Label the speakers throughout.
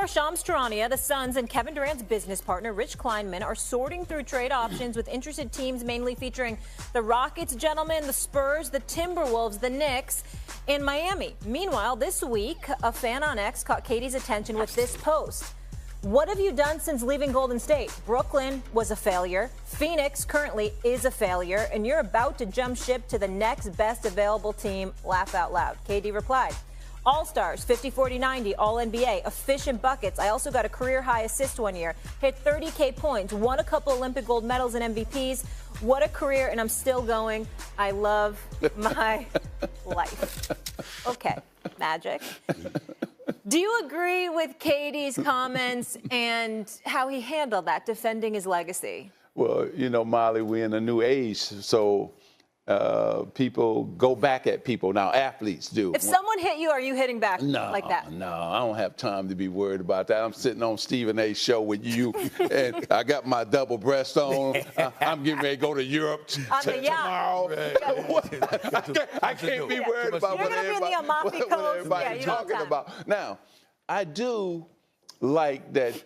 Speaker 1: Meanwhile, Shams Charania, the Suns, and Kevin Durant's business partner, Rich Kleinman, are sorting through trade options with interested teams mainly featuring the Rockets, gentlemen, the Spurs, the Timberwolves, the Knicks, and Miami. Meanwhile, this week, a fan on X caught Katie's attention with this post. What have you done since leaving Golden State? Brooklyn was a failure. Phoenix currently is a failure. And you're about to jump ship to the next best available team. Laugh out loud. KD replied, All-Stars, 50, 40, 90, All-NBA, efficient buckets. I also got a career-high assist one year. Hit 30K points. Won a couple Olympic gold medals and MVPs. What a career, and I'm still going. I love my life. Okay, Magic. Do you agree with Katie's comments and how he handled that, defending his legacy?
Speaker 2: Well, you know, Molly, we're in a new age, so people go back at people. Now, athletes do.
Speaker 1: If someone hit you, are you hitting back like that?
Speaker 2: No, I don't have time to be worried about that. I'm sitting on Stephen A's show with you, and I got my double breast on. I'm getting ready to go to Europe tomorrow. I can't be worried about what everybody's talking about. Now, I do like that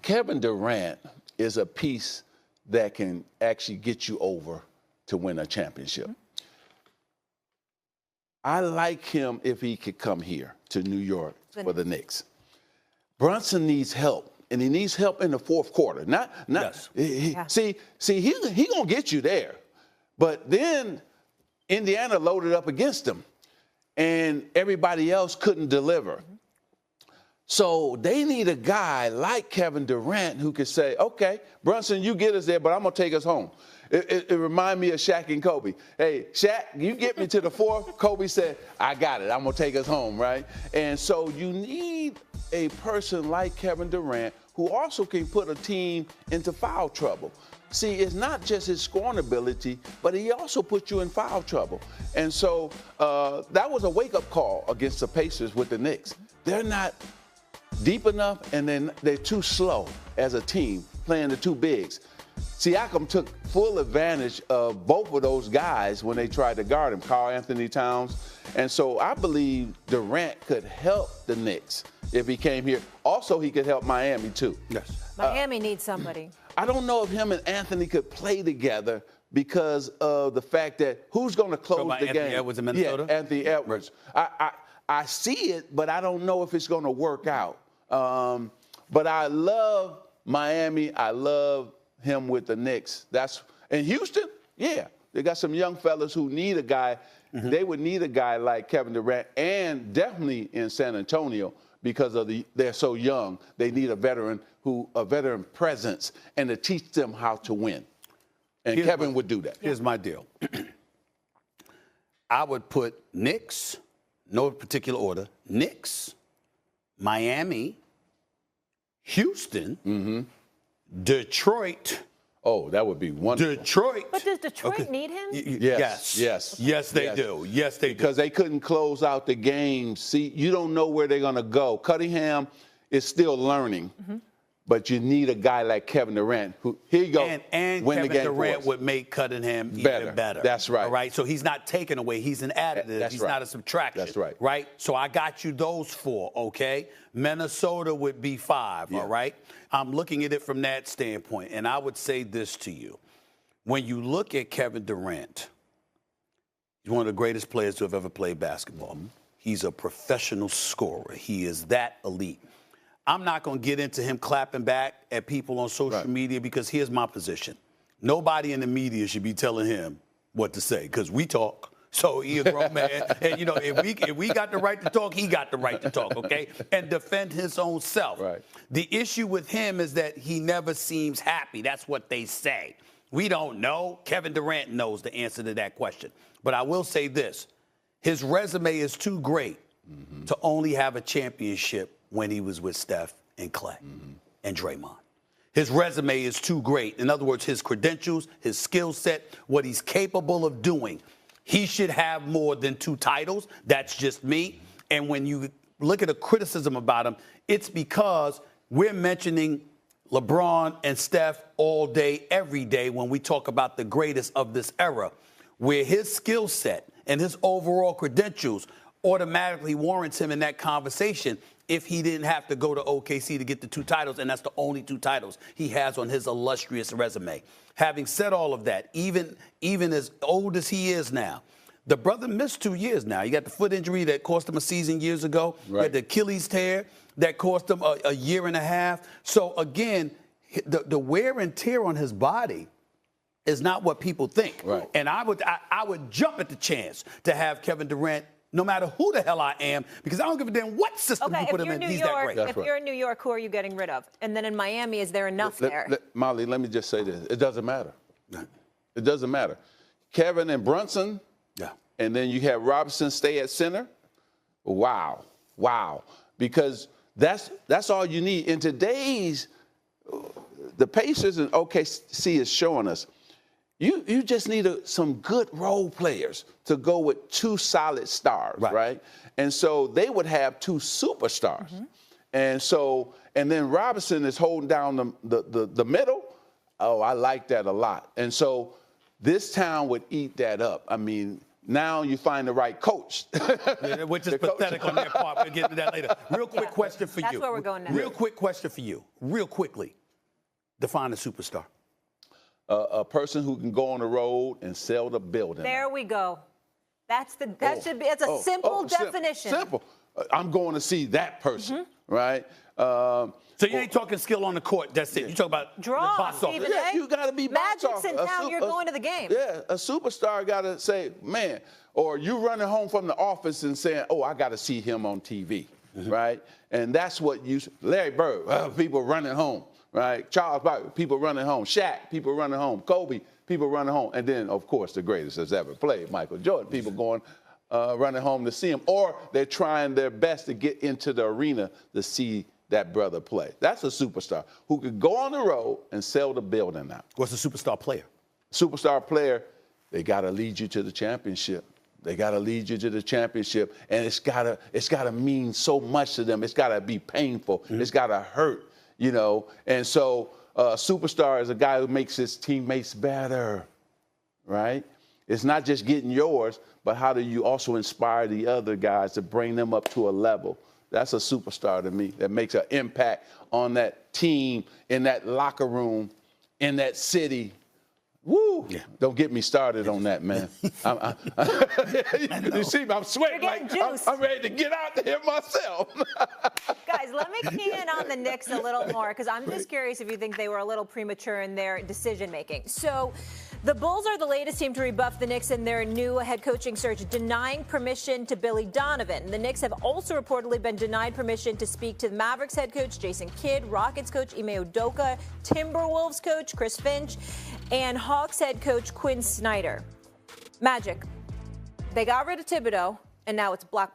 Speaker 2: Kevin Durant is a piece that can actually get you over to win a championship. I like him if he could come here to New York for the Knicks. Brunson needs help, and he needs help in the fourth quarter. See, he gonna get you there, but then Indiana loaded up against him, and everybody else couldn't deliver. So they need a guy like Kevin Durant who could say, okay, Brunson, you get us there, but I'm going to take us home. It reminds me of Shaq and Kobe. Hey, Shaq, you get me to the fourth. Kobe said, I got it. I'm going to take us home, right? And so you need a person like Kevin Durant who also can put a team into foul trouble. See, it's not just his scoring ability, but he also puts you in foul trouble. And so that was a wake-up call against the Pacers with the Knicks. They're not deep enough, and then they're too slow as a team playing the two bigs. Siakam took full advantage of both of those guys when they tried to guard him, Karl Anthony Towns. And so I believe Durant could help the Knicks if he came here. Also, he could help Miami, too.
Speaker 1: Yes. Miami needs somebody.
Speaker 2: I don't know if him and Anthony could play together because of the fact that who's going to close the game?
Speaker 3: Anthony Edwards in Minnesota?
Speaker 2: Yeah, Anthony Edwards. I see it, but I don't know if it's going to work out. But I love Miami. I love him with the Knicks. And Houston, yeah, they got some young fellas who need a guy. They would need a guy like Kevin Durant, and definitely in San Antonio because of they're so young. They need a veteran presence and to teach them how to win. And Kevin would do that.
Speaker 3: Here's my deal. I would put Knicks, no particular order, Knicks, Miami, Houston, Detroit.
Speaker 2: Oh, that would be wonderful.
Speaker 3: Detroit.
Speaker 1: But does Detroit need him?
Speaker 3: Yes, they do. Yes, they do.
Speaker 2: Because they couldn't close out the game. See, you don't know where they're going to go. Cunningham is still learning. But you need a guy like Kevin Durant who, here you go,
Speaker 3: and
Speaker 2: win
Speaker 3: Kevin
Speaker 2: the game
Speaker 3: Durant would make Cunningham even better.
Speaker 2: That's right.
Speaker 3: All right, so he's not taken away. He's an additive. He's not a subtraction.
Speaker 2: That's right.
Speaker 3: Right? So I got you those four, okay? Minnesota would be 5, all right? I'm looking at it from that standpoint, and I would say this to you. When you look at Kevin Durant, he's one of the greatest players to have ever played basketball. He's a professional scorer. He is that elite. I'm not going to get into him clapping back at people on social media because here's my position. Nobody in the media should be telling him what to say because we talk. So he a grown man. And, you know, if we got the right to talk, he got the right to talk, okay? And defend his own self.
Speaker 2: Right.
Speaker 3: The issue with him is that he never seems happy. That's what they say. We don't know. Kevin Durant knows the answer to that question. But I will say this. His resume is too great to only have a championship when he was with Steph and Clay and Draymond. His resume is too great. In other words, his credentials, his skill set, what he's capable of doing. He should have more than 2 titles. That's just me. And when you look at a criticism about him, it's because we're mentioning LeBron and Steph all day, every day when we talk about the greatest of this era, where his skill set and his overall credentials automatically warrants him in that conversation. if he didn't have to go to OKC to get the 2 titles, and that's the only 2 titles he has on his illustrious resume. Having said all of that, even as old as he is now, the brother missed 2 years now. He got the foot injury that cost him a season years ago. Right. He had the Achilles tear that cost him a year and a half. So, again, the wear and tear on his body is not what people think.
Speaker 2: Right.
Speaker 3: And I would jump at the chance to have Kevin Durant, no matter who the hell I am, because I don't give a damn what system you put him in. He's that great.
Speaker 1: If you're in New York, who are you getting rid of? And then in Miami, is there enough there?
Speaker 2: Molly, let me just say this. It doesn't matter. It doesn't matter. Kevin and Brunson, and then you have Robinson stay at center. Wow. Because that's all you need. In today's, the Pacers and OKC is showing us, you just need some good role players to go with 2 solid stars, right? And so they would have 2 superstars. Mm-hmm. And then Robinson is holding down the middle. Oh, I like that a lot. And so this town would eat that up. I mean, now you find the right coach.
Speaker 3: Which is pathetic on their part. We'll get into that later. Real quick question for you.
Speaker 1: That's where we're going now.
Speaker 3: Real quick question for you. Real quickly. Define a superstar.
Speaker 2: A person who can go on the road and sell the building.
Speaker 1: There we go. That should be. It's a simple definition.
Speaker 2: Simple. I'm going to see that person, right?
Speaker 3: So you ain't talking skill on the court. That's it. You talk about
Speaker 1: draw.
Speaker 3: box office.
Speaker 2: Yeah, you got to be box
Speaker 1: Magic's in town. You're going to the game.
Speaker 2: Yeah, a superstar got to say, man, or you running home from the office and saying, oh, I got to see him on TV, right? And that's what Larry Bird, people running home. Right, Charles Barkley, people running home. Shaq, people running home. Kobe, people running home. And then, of course, the greatest that's ever played, Michael Jordan. People going, running home to see him, or they're trying their best to get into the arena to see that brother play. That's a superstar who could go on the road and sell the building out.
Speaker 3: What's a superstar player?
Speaker 2: Superstar player, they got to lead you to the championship. They got to lead you to the championship, and it's gotta mean so much to them. It's got to be painful. It's got to hurt. You know, and so a superstar is a guy who makes his teammates better, right? It's not just getting yours, but how do you also inspire the other guys to bring them up to a level? That's a superstar to me that makes an impact on that team, in that locker room, in that city. Woo! Yeah. Don't get me started on that, man. You see me, I'm sweating like I'm ready to get out there myself.
Speaker 1: Guys, let me key in on the Knicks a little more, because I'm just curious if you think they were a little premature in their decision-making. So the Bulls are the latest team to rebuff the Knicks in their new head coaching search, denying permission to Billy Donovan. The Knicks have also reportedly been denied permission to speak to the Mavericks head coach Jason Kidd, Rockets coach Ime Udoka, Timberwolves coach Chris Finch, and Hawks head coach Quinn Snyder. Magic. They got rid of Thibodeau, and now it's block.